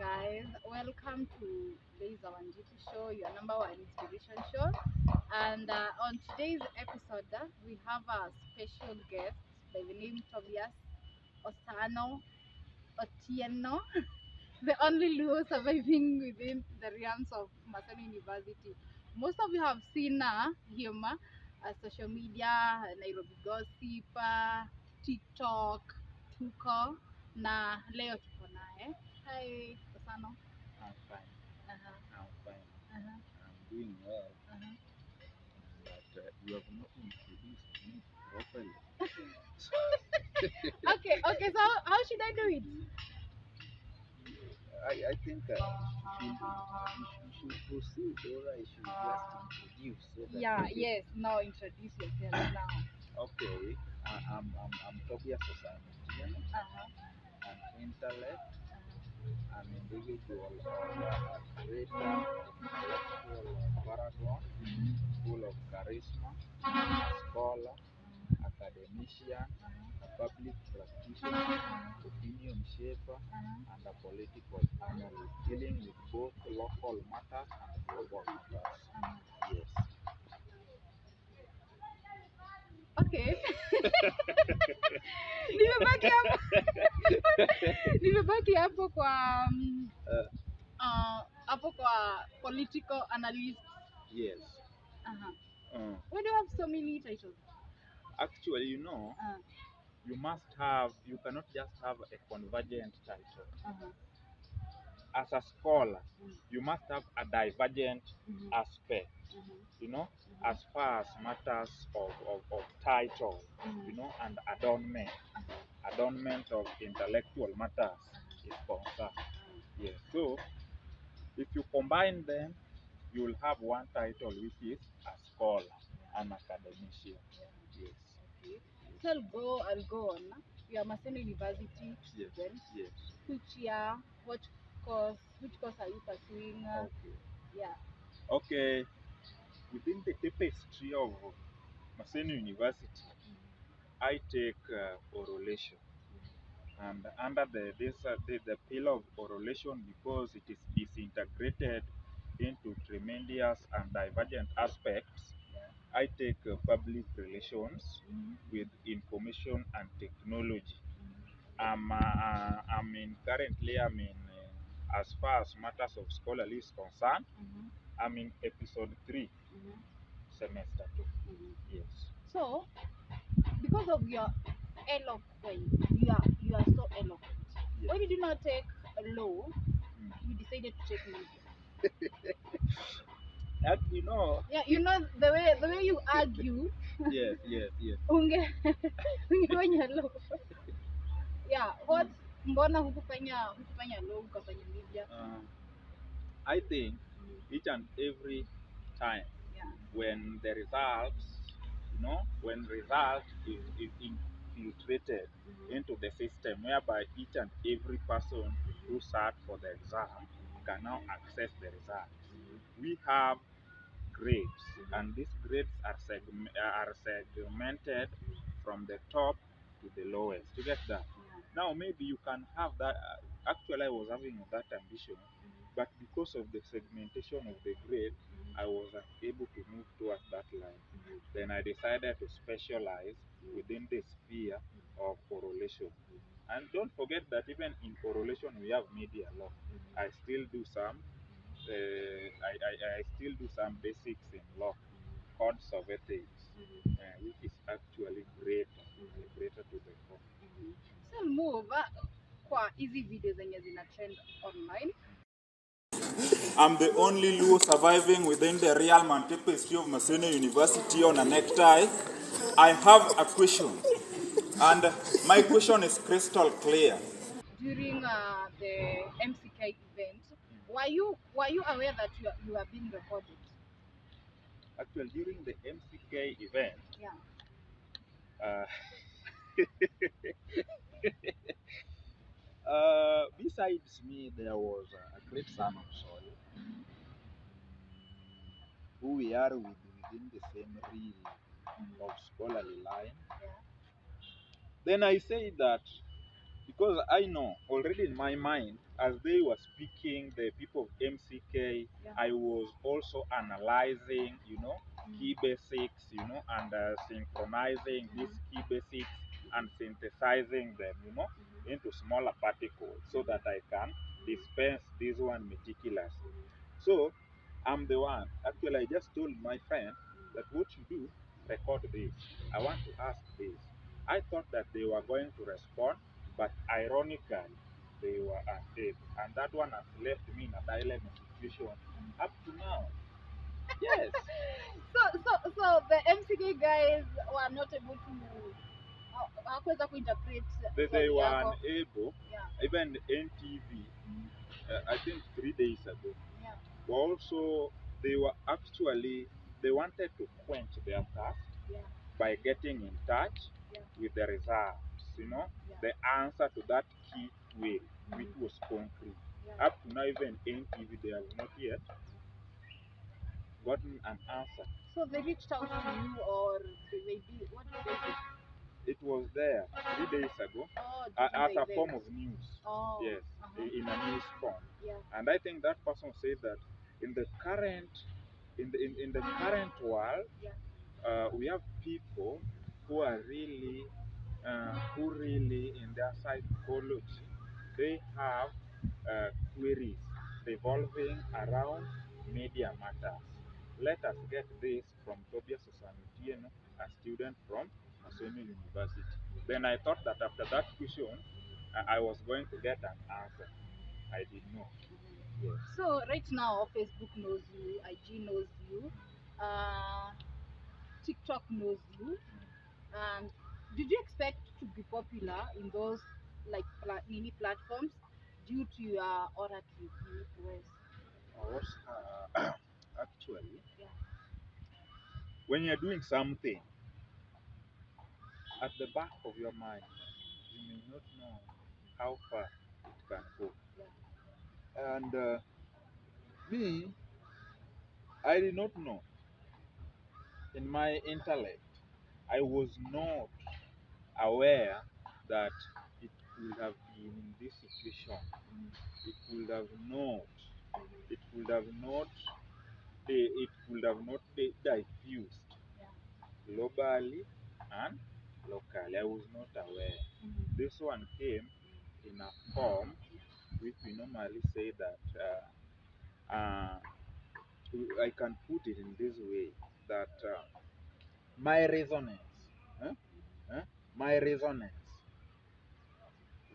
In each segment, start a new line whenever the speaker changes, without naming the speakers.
guys. Welcome to today's Wa Wanjiku Show, your number one inspiration show. And on today's episode, we have a special guest by the name Tobias Osano Otieno, the only Luo surviving within the realms of Maseno University. Most of you have seen him social media, Nairobi Gossip, TikTok, Tuko, na leo tuko naye. Hi, Osano.
I'm fine.
Uh-huh.
I'm fine.
Uh-huh.
I'm doing well.
Uh-huh.
But you have not introduced me properly.
Okay, so how should I do it?
I think you should proceed, or I should just introduce so that
Yeah,
people-
yes, now introduce yourself now.
Okay. I'm Tobias Osano.
Uh-huh.
I'm intellect.
Uh-huh.
I'm individual, a creator, intellectual paragon, full of charisma, a scholar, academician, a public practitioner, opinion shaper, and a political analyst dealing with both local matters and global matters. Yes.
Okay. Nimebaki hapo. Nimebaki hapo kwa hapo kwa political analyst.
Yes.
Uh-huh. Why do you have so many titles?
Actually,
Uh,
you cannot just have a convergent title.
uh-huh.
As a scholar,
Mm.
you must have a divergent
Mhm.
aspect, as far as matters of title, and adornment of intellectual matters is concerned. Yes. So if you combine them, you will have one title, which is a scholar, an academician. Yes.
Okay. So I'll go on. You are Maseno University
Yes.
student.
Yes.
Which year? What course? Which course are you pursuing?
Okay.
Yeah.
Okay. Within the tapestry of Maseno University, I take orolation, and under the pillar of orolation, because it is integrated into tremendous and divergent aspects, I take public relations with information and technology. Currently, as far as matters of scholarly is concerned, I'm in episode 3, semester 2. Yes.
So, because of your eloquence, you are so eloquent.
Yes.
Why did you not take a law?
Mm.
You decided to take media. Yeah, the way you argue.
Yes.
unge ungefanya law. Yeah, what? Mbona hukufanya law ukafanya media?
I think each and every time
Yeah.
when the results is infiltrated into the system, whereby each and every person who sat for the exam can now access the results. We have grades, and these grades are segmented from the top to the lowest. You get that? Now maybe you can have that. Actually, I was having that ambition, but because of the segmentation of the grade, I was able to move towards that line. Then I decided to specialize within the sphere of correlation. And don't forget that even in correlation we have media law. I still do some. I still do some basics in law, codes of ethics, which is actually greater to the core.
So move kwa hizi video zenye zina trend online.
I'm the only Luo surviving within the realm and tapestry of Maseno University on a necktie. I have a question, and my question is crystal clear.
During the MCK event, were you aware that you are being recorded?
Actually, during the MCK event,
Yeah.
uh, besides me, there was a great son of soil who we are within the same reel of scholarly line.
Yeah.
Then I say that because I know already in my mind, as they were speaking, the people of MCK,
Yeah.
I was also analyzing, key basics, and synchronizing these key basics and synthesizing them, into smaller particles so that I can dispense this one meticulously. So I'm the one. Actually, I just told my friend that what you do, record this. I want to ask this. I thought that they were going to respond, but ironically, they were unable. And that one has left me in a dilemma situation up to now. Yes.
So the MCK guys were not able to hawakuweza kuinterpret
They
swali
were
yako.
unable,
Yeah.
even NTV, I think 3 days ago,
Yeah.
also, they wanted to quench their thirst
Yeah.
by getting in touch
Yeah.
with the results,
Yeah.
the answer to that key query, which was concrete.
Yeah.
Up to now, even NTV, they have not yet gotten an answer.
So they reached out to you, or they did what did they do?
It was there 3 days ago
Oh,
as
during
a
the
form
event.
of news.
Oh.
Yes, in a news form.
Yeah.
And I think that person said that in the current in the current world,
Yeah.
we have people who are really who really in their psychology, they have queries revolving around media matters. Let us get this from Tobias Osano, a student from Maseno University. Then I thought that after that question, I was going to get an answer. I did not. Yes.
So right now, Facebook knows you, IG knows you, TikTok knows you, and did you expect to be popular in those like mini platforms due to your oratory voice?
I was actually,
Yeah.
when you're doing something, at the back of your mind, you may not know how far it can go.
Yeah.
And me, I did not know. In my intellect, I was not aware that it could have been in this situation. It could have not. It could have not. It could have not diffused
Yeah.
globally and locally. I was not aware. This one came in a form which we normally say that I can put it in this way that my resonance, eh, my resonance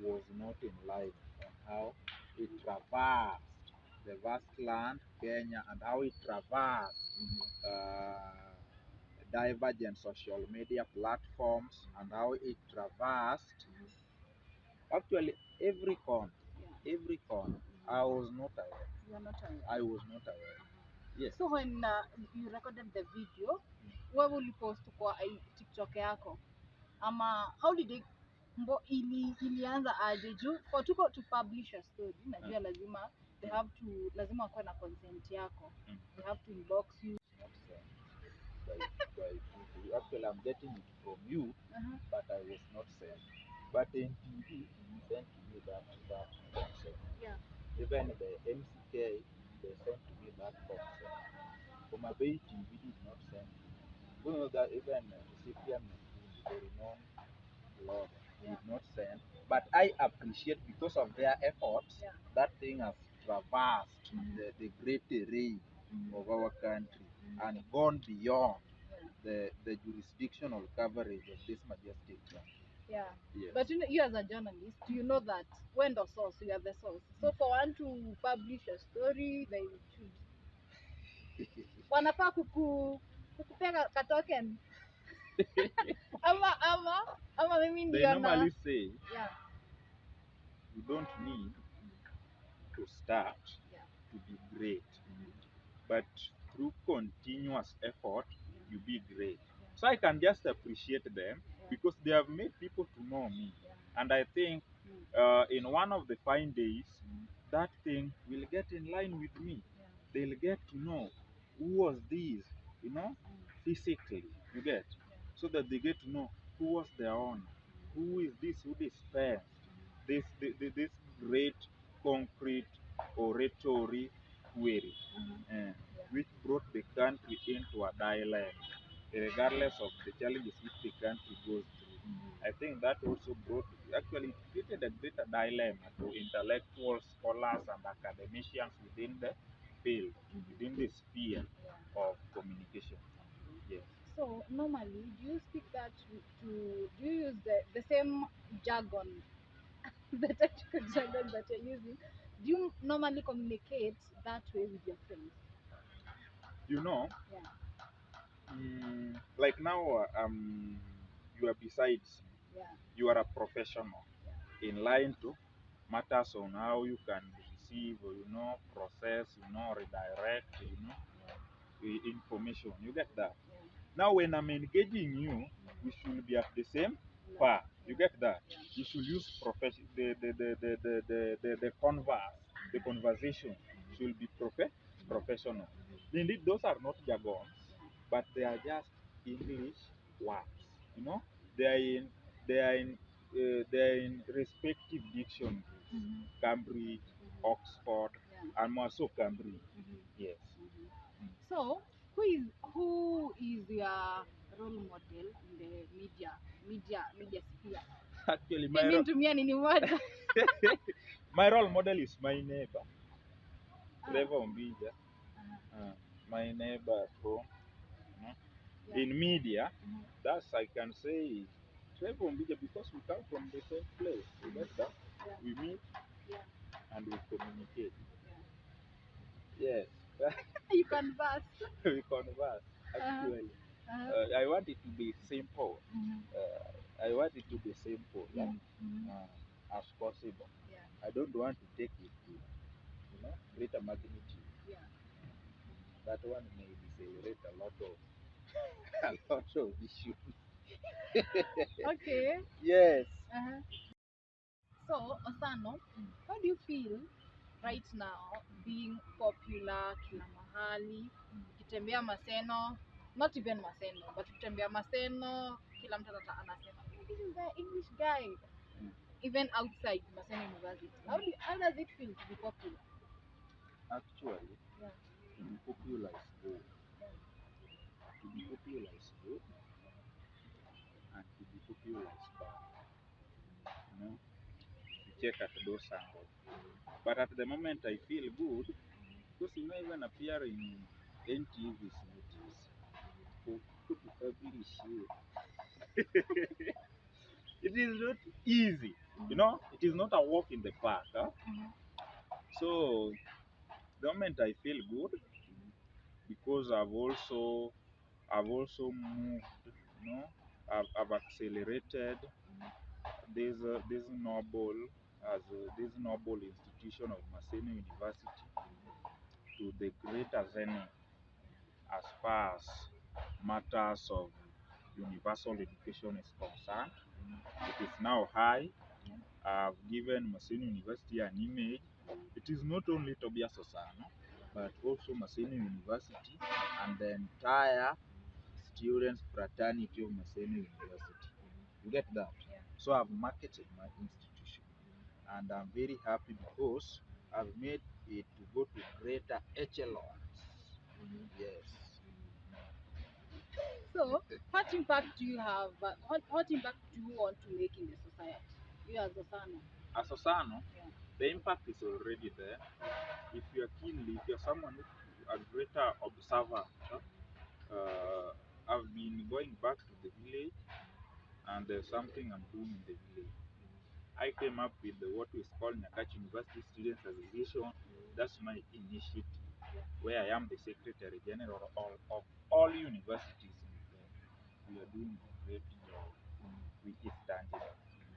was not in line on how it traversed the vast land, Kenya, and how it traversed divergent social media platforms, and how it traversed actually every corner.
Yeah.
Every corner. I was not aware.
You are not aware.
I was not aware. Yes.
So when you recorded the video, wewe ulipost kwa TikTok yako, ama how did it ilianza aje juu for tuko to publish a story najua lazima they have to lazima wakuwe na consent yako, they have to inbox you.
Not sent by people. Actually, I'm getting it from you, but I was not sent. But in TV, sent to me that concept.
Yeah.
Even the MCK, they sent to me that concept. For my baby TV did not send to me. You know that even recipient, the renowned Lord, did not send. But I appreciate because of their efforts,
Yeah.
that thing has traversed the great terrain of our country and gone beyond the jurisdictional coverage of this majestic land.
Yeah.
Yes.
But you as a journalist, you know that when the source, you are the source. So for one to publish a story, they should wanafaa kukupea ka token ama mimi
They
ndio
normally say
yeah.
you don't need to start
Yeah.
to be great, but through continuous effort, you be great. So I can just appreciate them because they have made people to know me. And I think in one of the fine days, that thing will get in line with me. They'll get to know who was this, physically, you get, so that they get to know who was their owner, who is this, who dispensed, this great concrete oratory query, which brought the country into a dilemma, regardless of the challenges which the country goes through. I think that also actually it created a greater dilemma to intellectuals, scholars, and academicians within the field, within the sphere of communication. Yes.
So normally, do you speak that do you use the same jargon, the technical jargon that you're using? Do you normally communicate that way with your friends?
You know,
Yeah.
like now, you are besides me.
Yeah.
You are a professional in line to matters on how you can receive, or process, redirect, information. You get that?
Yeah.
Now, when I'm engaging you, we should be at the same par. You get that? You should use the converse, the conversation should be professional. Indeed, those are not jargons, but they are just English words. They are in they are in respective dictionaries, Cambridge, Oxford, and also Cambridge. Yes.
So, who is your role model in the media sphere?
Actually,
Mimi nitumia nini moja?
my role model is my neighbor,
Ah.
Trevor Ombija, my neighbor at home.
Yeah.
In media, that's I can say is Trevor Ombija, because we come from the same place. You get that?
Yeah.
We meet
Yeah.
and we communicate.
Yeah.
Yes,
You converse.
we converse. Actually, I want it to be simple. I want it to be simple, as possible.
Yeah.
I don't want to take it to greater magnitude.
Yeah.
That one may decelerate a lot of a lot of issues.
Okay.
Yes.
So, Osano, how do you feel right now being popular kila mahali? Ukitembea Maseno, not even Maseno, but ukitembea Maseno, kila mtu anasema, this is the English guy. Even outside Maseno University. How does it feel to be popular?
Actually,
Yeah.
to be popular is good.
Yeah.
To be popular is good, and to be popular is bad. You check at those angles. But at the moment, I feel good because even appear in NTV's meetings for people to publish you. It is not easy, it is not a walk in the park. So the moment I feel good because I've also moved, I've accelerated this noble institution of Maseno University to the greater zenith as far as matters of universal education is concerned. It is now high. I've given Maseno University an image. It is not only Tobias Osano, but also Maseno University and the entire students fraternity of Maseno University. You get that? So I've marketed my institution, and I'm very happy because I've made it to go to greater echelons. Yes.
So, what impact do you have? What impact do you want to make in the society? You as Osano.
As Osano,
Yeah.
the impact is already there. If you're someone a greater observer, I've been going back to the village, and there's something I'm doing in the village. I came up with what is called Nyakachi University Students Association. That's my initiative, where I am the Secretary General of all universities in Kenya. We are doing a great job, which is tangible.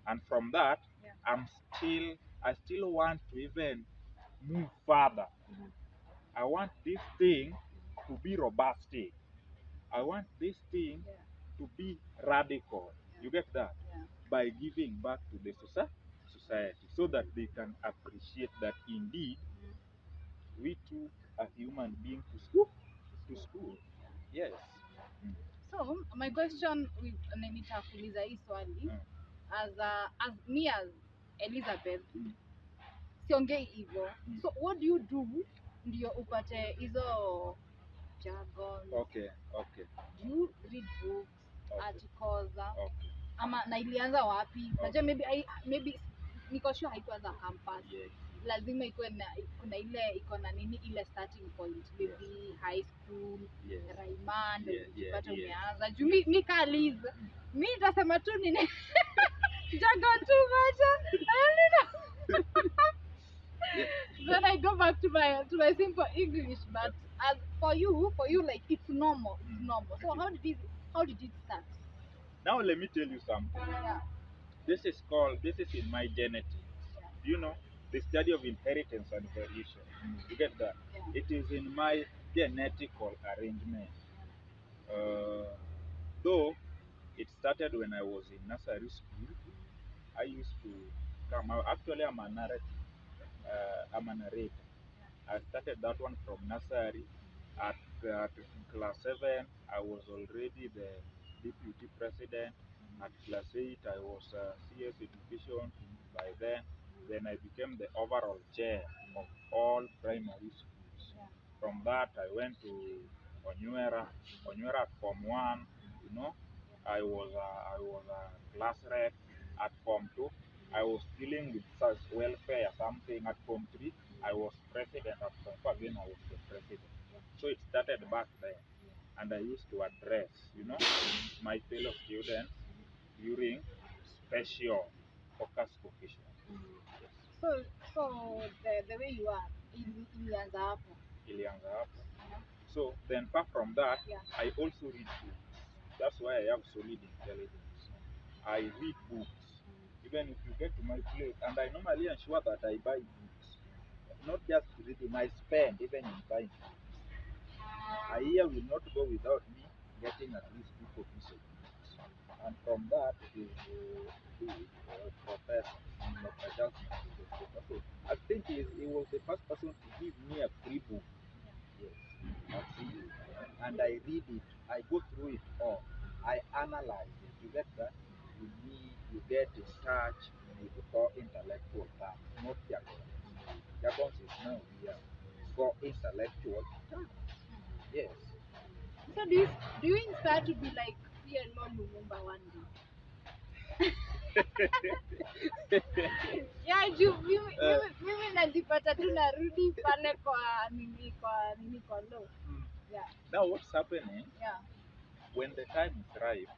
And from that, I still want to even move further. I want this thing to be robust. I want this thing to be radical. You get that? By giving back to the society, so that they can appreciate that indeed we too are human beings to school. Yes.
So, my question with nitakuuliza hii swali as Elizabeth, siongei hivyo. So what do you do ndio upate hizo jargon?
Okay.
Do you read books, articles?
Okay.
Ama na ilianza wapi? Najua maybe niko sure haikuanza campus.
Yes.
Lazima ikuwe na kuna ile iko na nini ile starting point, maybe high school, Raymond, ukipata umeanza. Juu mi Liz, mi nitasema tu nini jargon too much. I don't know. Then I go back to my simple English, but as for you like it's normal. So how did it start?
Now let me tell you something.
Yeah.
This is in my genetics. You know, the study of inheritance and variation. You get that?
Yeah.
It is in my genetical arrangement. Though it started when I was in nursery school, I used to come out. Actually, I'm a narrator. I'm a narrator. I started that one from nursery. At class 7, I was already the deputy president. At class 8, I was CS education. By then I became the overall chair of all primary schools.
Yeah.
From that, I went to Onywera at Form 1. You know, I was a class rep. At Form 2, I was dealing with such welfare something. At Form 3, I was president. At Form 4, again, I was the president. So it started back there, and I used to address, my fellow students during special focus occasion.
So the way you are ilianza hapo.
So then, apart from that,
Yeah.
I also read books. That's why I have solid intelligence. I read books. Even if you get to my place, and I normally ensure that I buy books, not just reading, I spend even in buying books. A year will not go without me getting at least 2 copies of books. And from that, the professor, Dr. Jasmine, so I think he was the first person to give me a free book. Yes, a free book. And I read it. I go through it all. I analyze it. You get that? You get in touch with core intellectual terms, not jargon. Jargon is now here. Core intellectual terms. Yes.
So do you inspire to be like PLO Lumumba one day? Yeah, mimi najipata tu narudi pale kwa law. Yeah.
Now what's happening?
Yeah.
When the time is right,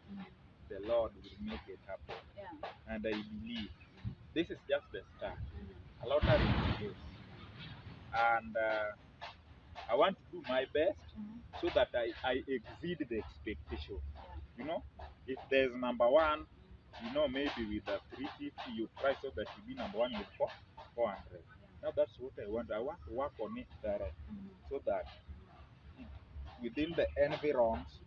the Lord will make it happen.
Yeah.
And I believe this is just the start. A lot of it is. And I want to do my best so that I exceed the expectation. You know, if there's number 1, maybe with the 350, you try so that you be number 1 with 400. Now that's what I want. I want to work on it so that within the environs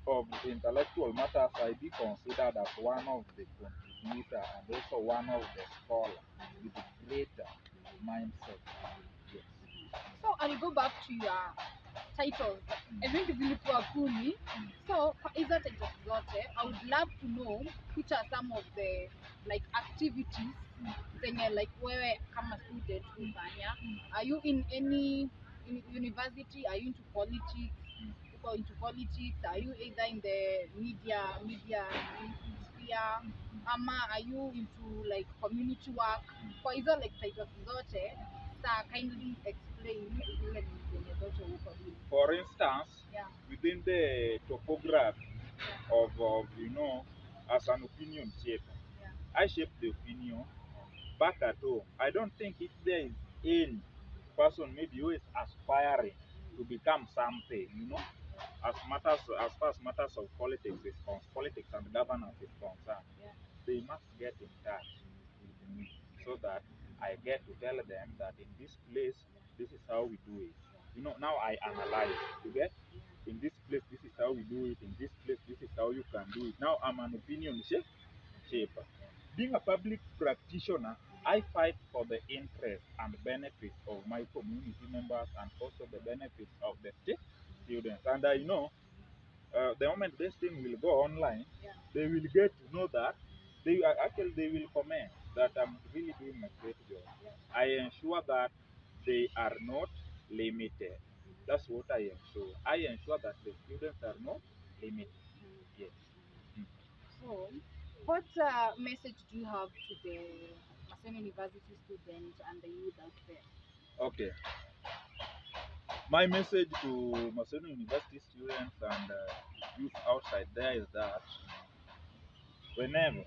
of intellectual matters, I be considered as one of the contributors and also one of the scholars with a greater mindset. Yes.
So I'll go back to your titles. I think zilikuwa 10. So kwa hizo titles zote, I would love to know which are some of the like activities zenye like wewe kama student hufanya. Are you in any university? Are you into politics? Into politics? Are you either in the media sphere? Ama are you into like community work? Kwa hizo like titles zote, kindly explain
For instance, within the topography of as an opinion shaper, I shape the opinion back at home. I don't think if there is any person maybe who is aspiring to become something, as far as matters of politics and governance is concerned, they must get in touch with me so that I get to tell them that in this place, this is how we do it. Now I analyze. You get? In this place, this is how we do it. In this place, this is how you can do it. Now I'm an opinion shaper. Being a public practitioner, I fight for the interests and benefits of my community members and also the benefits of the students. And I know the moment this thing will go online, they will get to know that they will comment. that I'm really doing a great job. I ensure that they are not limited. That's what I ensure. I ensure that the students are not limited. Yes. Mm.
So, what message do you have to the Maseno University students and the youth out there?
Okay. My message to Maseno University students and youth outside there is that whenever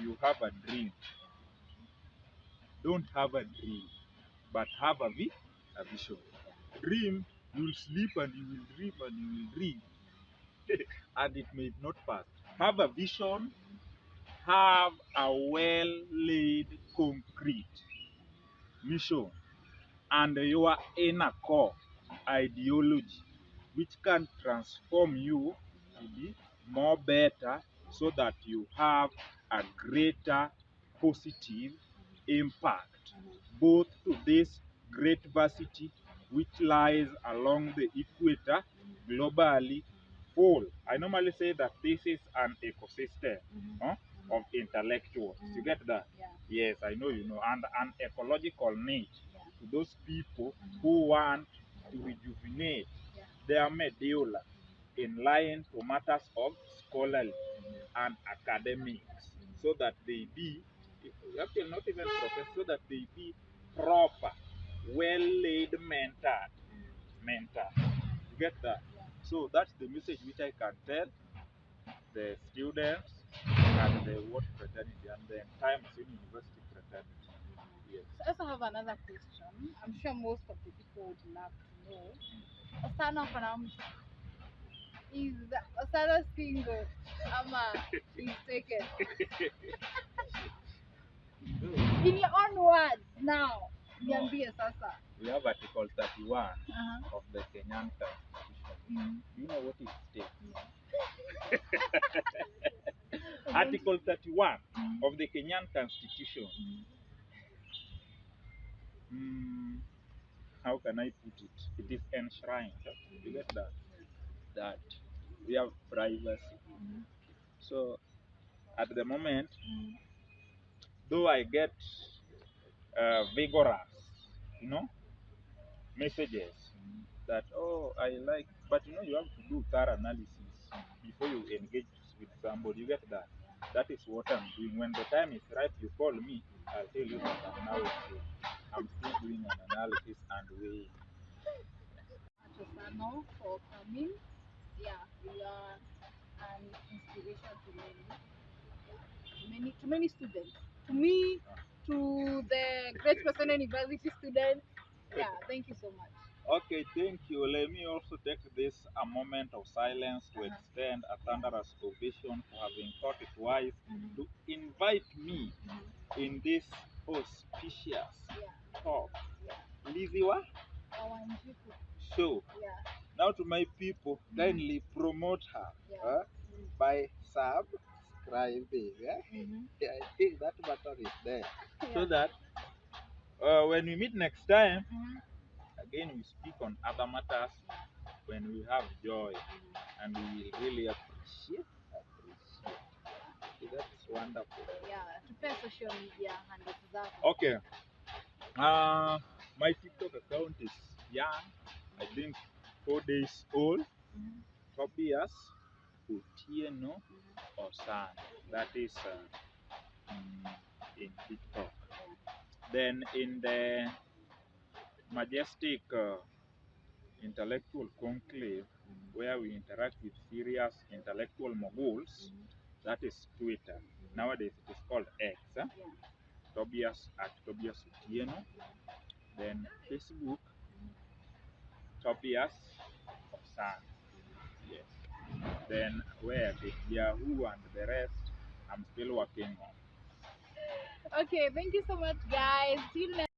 you have a dream, don't have a dream, but have a vision. Dream, you will sleep and you will dream and you will dream, and it may not pass. Have a vision, have a well laid concrete mission, and your inner core ideology, which can transform you to be more better so that you have a greater positive impact both to this great varsity which lies along the equator globally full. I normally say that this is an ecosystem huh, of intellectuals. You get that? Yes, I know you know. And an ecological niche to those people who want to rejuvenate their medulla in line to matters of scholarly and academics so that they be, actually not even professor, so that they be proper, well-laid mentor. You get that? So that's the message which I can tell the students and the what fraternity and the entire Maseno University fraternity. Yes.
So I also have another question. I'm sure most of the people would love to know. Osano is Osano single? Ama he's taken? In your own words now. Niambie sasa.
We have Article 31 of the Kenyan Constitution. You know what it states? Article 31 of the Kenyan Constitution. How can I put it? It is enshrined. You get that? That we have privacy. So at the moment, though I get vigorous, messages that oh I like, but you have to do thorough analysis before you engage with somebody. You get that? That is what I'm doing. When the time is right, you call me. I'll tell you that I'm still doing an analysis and weighing.
Osano for coming. Yeah, you are an inspiration to many students. To me, to the Great Maseno University students. Yeah, thank you so much.
Okay, thank you. Let me also take this a moment of silence to extend a thunderous ovation for having thought it wise to invite me in this auspicious talk. Lizzie Wa
Wa Wanjiku
Show.
Yeah.
Now to my people, kindly promote her by subscribing. Yeah, I think that button is there. So that when we meet next time, again we speak on other matters when we have joy and we will really appreciate. That's wonderful.
Yeah, to pay social media handles zako.
Okay. My TikTok account is young. I think 4 days old. Tobias Otieno Osano. That is in TikTok. Then in the majestic intellectual conclave where we interact with serious intellectual moguls, that is Twitter. Nowadays it is called X. Tobias at Tobias Otieno. Then Facebook, Tobias Osano. Yes. Then where the Yahoo and the rest, I'm still working on.
Okay, thank you so much, guys. See you next.